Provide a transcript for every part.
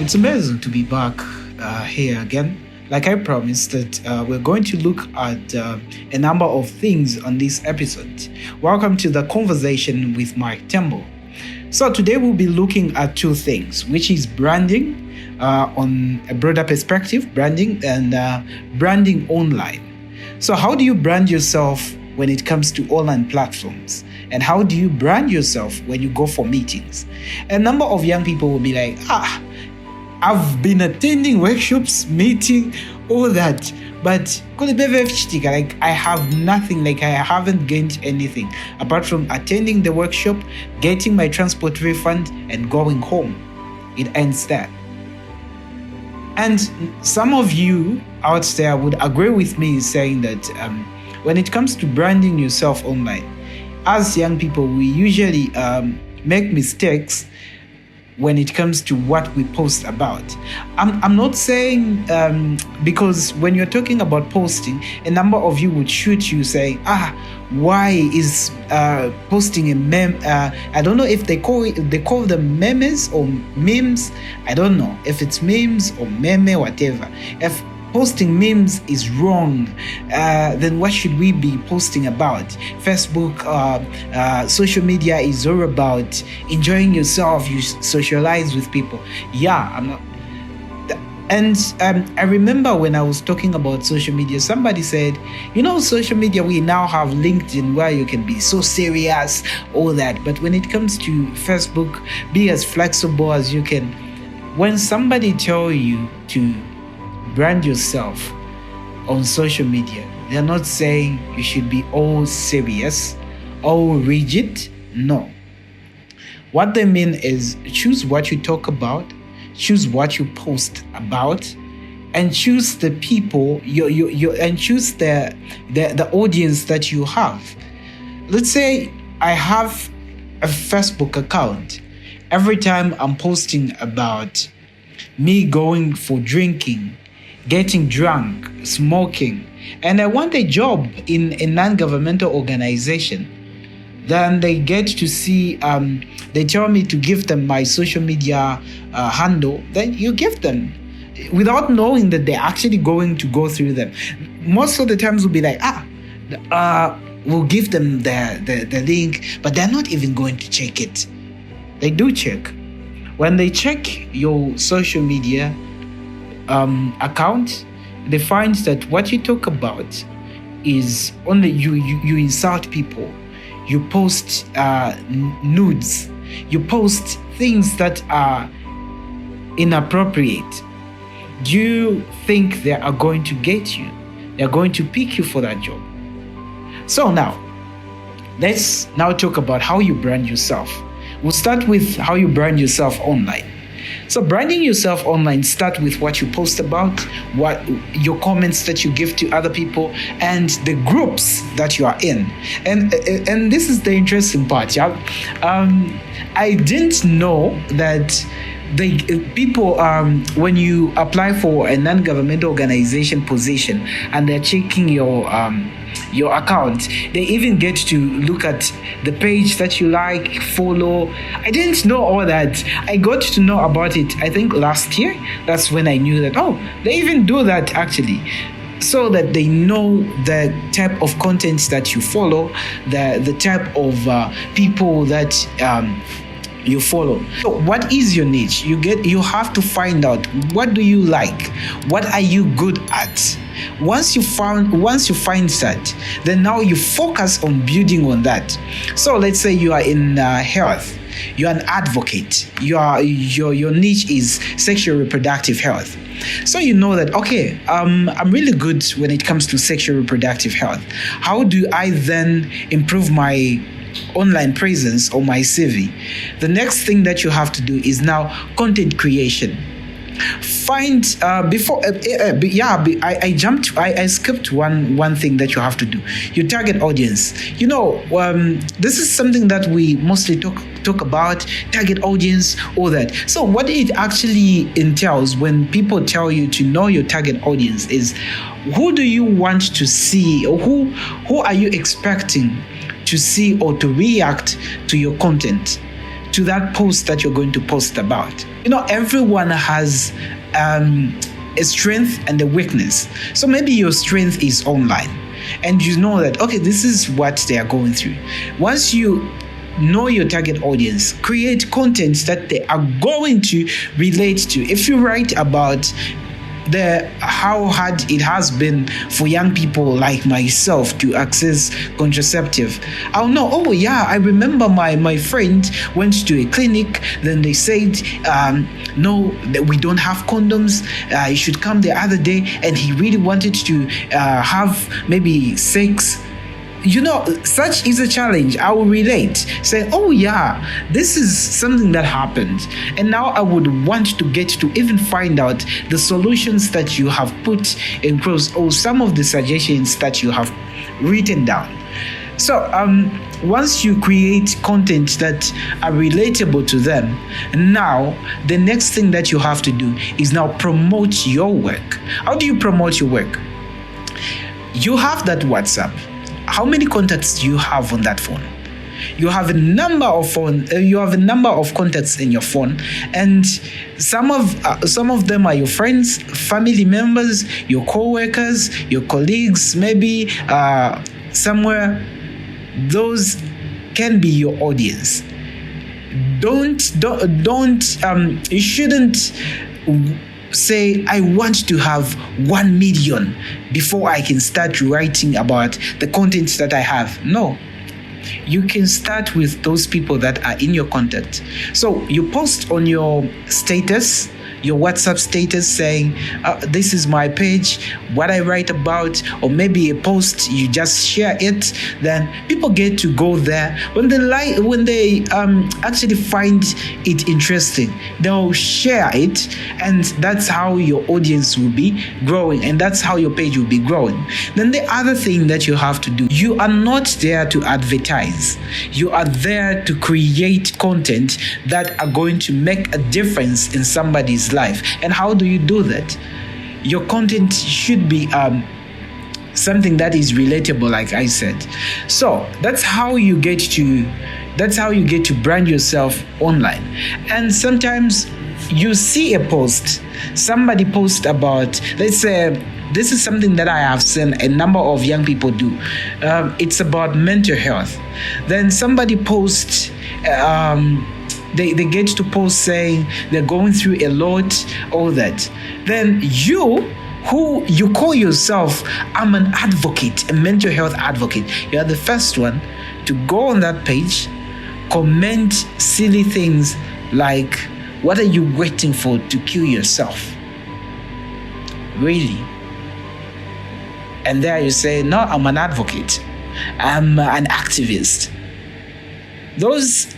It's amazing to be back here again. Like I promised that we're going to look at a number of things on this episode. Welcome to the Conversation with Tembo. So today we'll be looking at two things, which is branding on a broader perspective, branding and branding online. So how do you brand yourself when it comes to online platforms? And how do you brand yourself when you go for meetings? A number of young people will be like, I've been attending workshops, meeting, all that, but like I have nothing, like I haven't gained anything apart from attending the workshop, getting my transport refund, and going home. It ends there. And some of you out there would agree with me saying that when it comes to branding yourself online, as young people, we usually make mistakes when it comes to what we post about. I'm not saying, because when you're talking about posting, a number of you would shoot you saying, why is posting a meme? I don't know if they call them memes or memes. I don't know if it's memes or meme, whatever. If posting memes is wrong, then what should we be posting about? Facebook, social media is all about enjoying yourself. You socialize with people. I'm not. And I remember when I was talking about social media, somebody said, social media, we now have LinkedIn where you can be so serious, all that. But when it comes to Facebook, be as flexible as you can. When somebody tell you to brand yourself on social media, they're not saying you should be all serious, all rigid. No. What they mean is choose what you talk about, choose what you post about, and choose the people and choose the audience that you have. Let's say I have a Facebook account. Every time I'm posting about me going for drinking, getting drunk, smoking, and I want a job in a non-governmental organization, then they get to see, they tell me to give them my social media handle, then you give them without knowing that they're actually going to go through them. Most of the times we'll be like, we'll give them the link, but they're not even going to check it. They do check. When they check your social media account, they find that what you talk about is only you insult people, you post nudes, you post things that are inappropriate. Do you think they are going to get you? They're going to pick you for that job. So now, let's now talk about how you brand yourself. We'll start with how you brand yourself online. So branding yourself online starts with what you post about, what your comments that you give to other people, and the groups that you are in. And this is the interesting part. I didn't know that people, when you apply for a non-governmental organization position and they're checking your account, they even get to look at the page that you like, follow. I didn't know all that. I got to know about it, I think last year. That's when I knew that, they even do that actually, so that they know the type of content that you follow, the type of people that you follow. So what is your niche? You have to find out, what do you like? What are you good at? Once you find that, then now you focus on building on that. So let's say you are in health. You're an advocate. Your niche is sexual reproductive health. So you know that, okay, I'm really good when it comes to sexual reproductive health. How do I then improve my online presence or my CV? The next thing that you have to do is now content creation. Find I skipped one thing that you have to do. Your target audience. This is something that we mostly talk about, target audience, all that. So what it actually entails when people tell you to know your target audience is, who do you want to see, or who are you expecting to see or to react to your content? to that post that you're going to post about. Everyone has a strength and a weakness. So maybe your strength is online, and you know that, okay, this is what they are going through. Once you know your target audience, create content that they are going to relate to. If you write about how hard it has been for young people like myself to access contraceptive, I'll know, oh yeah, I remember my friend went to a clinic, then they said, no, that we don't have condoms, he should come the other day, and he really wanted to have maybe sex. Such is a challenge. I will relate. Say, oh yeah, this is something that happened. And now I would want to get to even find out the solutions that you have put across, or some of the suggestions that you have written down. So once you create content that are relatable to them, now the next thing that you have to do is now promote your work. How do you promote your work? You have that WhatsApp. How many contacts do you have on that phone? You have a number of contacts in your phone, and some of them are your friends, family members, your co-workers, your colleagues, maybe somewhere. Those can be your audience. You shouldn't say, I want to have 1 million before I can start writing about the content that I have. No. You can start with those people that are in your contact. So you post on your status, your WhatsApp status, saying, this is my page, what I write about, or maybe a post, you just share it. Then people get to go there. When they actually find it interesting, they'll share it, and that's how your audience will be growing, and that's how your page will be growing. Then the other thing that you have to do, you are not there to advertise. You are there to create content that are going to make a difference in somebody's life. And how do you do that? Your content should be something that is relatable, like I said. So that's how you get to brand yourself online. And sometimes you see a post, somebody post about, let's say, this is something that I have seen a number of young people do. It's about mental health. Then somebody posts, they get to post saying they're going through a lot, all that. Then who you call yourself, I'm an advocate, a mental health advocate. You are the first one to go on that page, comment silly things like, what are you waiting for to kill yourself? Really? And there you say, no, I'm an advocate. I'm an activist. Those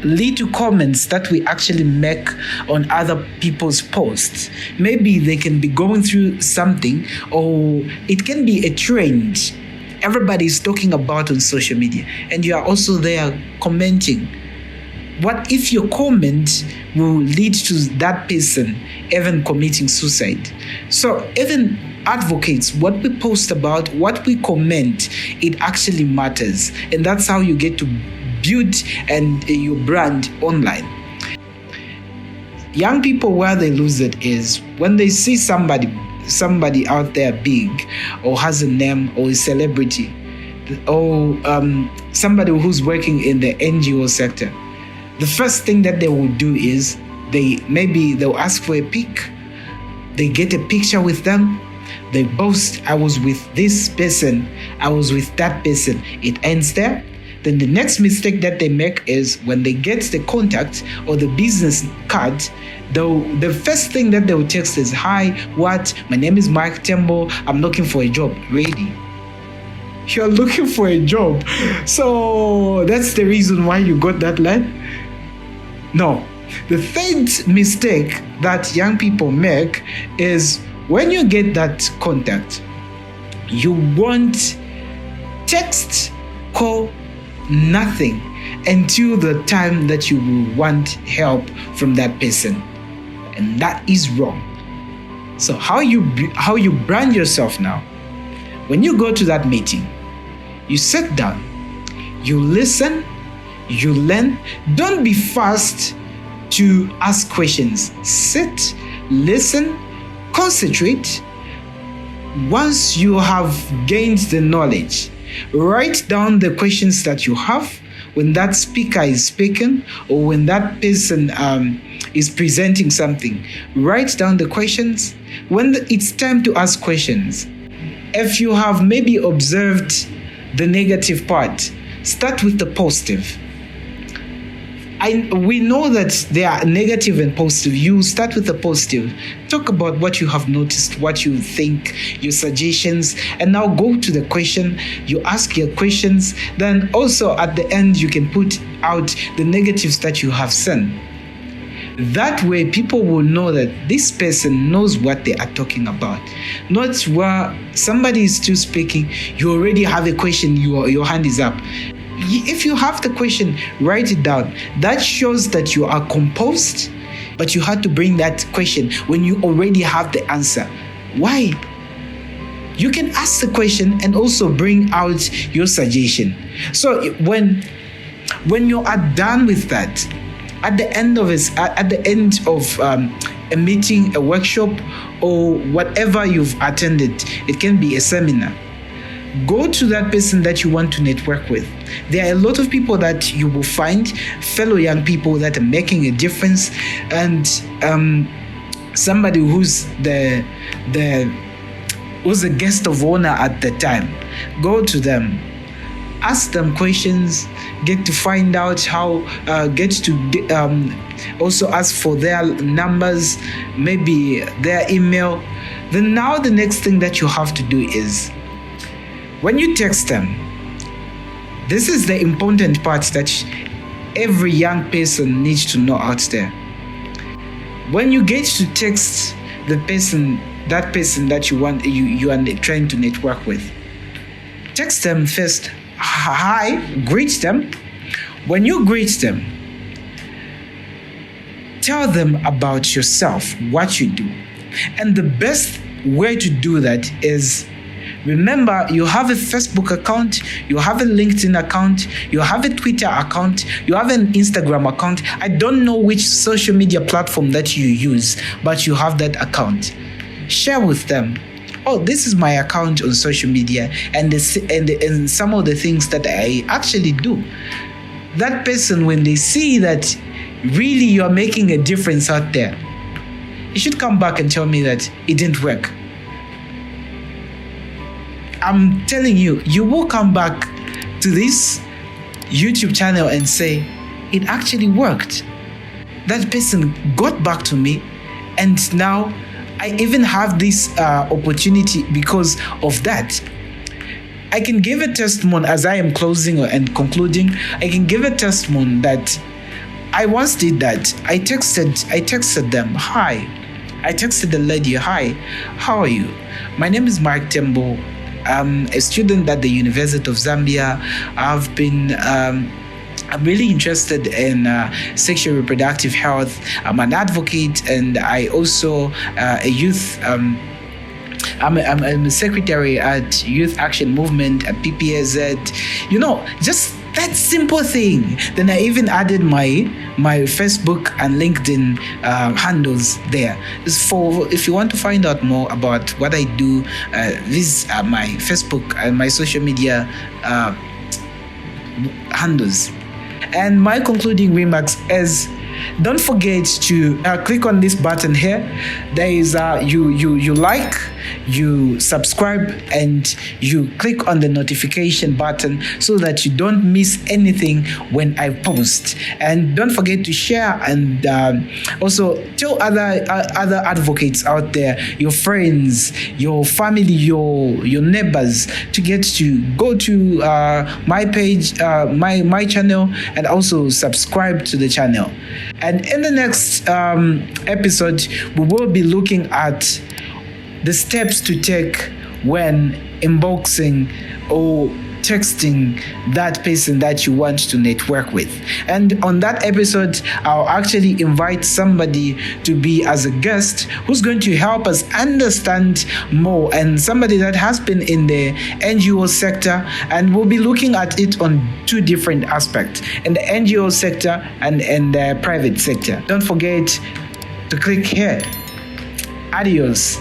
little comments that we actually make on other people's posts, maybe they can be going through something, or it can be a trend everybody is talking about on social media, and you are also there commenting. What if your comment will lead to that person even committing suicide? So even advocates, what we post about, what we comment, it actually matters. And that's how you get to build and your brand online. Young people, where they lose it is when they see somebody out there big, or has a name, or a celebrity, or somebody who's working in the NGO sector. The first thing that they will do is they'll ask for a pic. They get a picture with them. They boast, I was with this person, I was with that person. It ends there. Then the next mistake that they make is when they get the contact or the business card, the first thing that they will text is, hi, what? My name is Mark Tembo. I'm looking for a job. Really? You're looking for a job. So that's the reason why you got that line? No. The third mistake that young people make is when you get that contact, you want text, call, nothing until the time that you will want help from that person. And that is wrong. So how you brand yourself now? When you go to that meeting, you sit down, you listen, you learn. Don't be fast to ask questions. Sit, listen, concentrate. Once you have gained the knowledge, write down the questions that you have when that speaker is speaking or when that person is presenting something. Write down the questions. When it's time to ask questions, if you have maybe observed the negative part, start with the positive. We know that they are negative and positive. You start with the positive. Talk about what you have noticed, what you think, your suggestions, and now go to the question. You ask your questions. Then also at the end, you can put out the negatives that you have seen. That way, people will know that this person knows what they are talking about. Not where somebody is still speaking, you already have a question, your hand is up. If you have the question, write it down. That shows that you are composed, but you had to bring that question when you already have the answer. Why? You can ask the question and also bring out your suggestion. So when you are done with that, at the end of a meeting, a workshop, or whatever you've attended, it can be a seminar. Go to that person that you want to network with. There are a lot of people that you will find, fellow young people that are making a difference, and somebody who's the guest of honor at the time. Go to them, ask them questions, get to find out how, also ask for their numbers, maybe their email. Then now the next thing that you have to do is, when you text them, this is the important part that every young person needs to know out there. When you get to text that person that you are trying to network with, text them first. Hi, greet them. When you greet them, tell them about yourself, what you do. And the best way to do that is, remember, you have a Facebook account, you have a LinkedIn account, you have a Twitter account, you have an Instagram account. I don't know which social media platform that you use, but you have that account. Share with them. Oh, this is my account on social media, and some of the things that I actually do. That person, when they see that really you're making a difference out there, you should come back and tell me that it didn't work. I'm telling you, you will come back to this YouTube channel and say, it actually worked. That person got back to me, and now I even have this opportunity because of that. I can give a testimony as I am closing and concluding. I can give a testimony that I once did that. I texted them, hi. I texted the lady, hi, how are you? My name is Mark Tembo. I'm a student at the University of Zambia. I'm really interested in sexual reproductive health. I'm an advocate, and I also a youth. I'm a secretary at Youth Action Movement at PPAZ. Just that simple thing. Then I even added my Facebook and LinkedIn handles there. If you want to find out more about what I do, these are my Facebook and my social media handles. And my concluding remarks is, don't forget to click on this button here. There is you like, you subscribe, and you click on the notification button so that you don't miss anything when I post. And don't forget to share, and also tell other advocates out there, your friends, your family, your neighbors, to get to go to my page, my channel, and also subscribe to the channel. And in the next episode, we will be looking at the steps to take when inboxing or texting that person that you want to network with. And on that episode, I'll actually invite somebody to be as a guest who's going to help us understand more, and somebody that has been in the NGO sector, and we'll be looking at it on two different aspects, in the NGO sector and in the private sector. Don't forget to click here. Adios.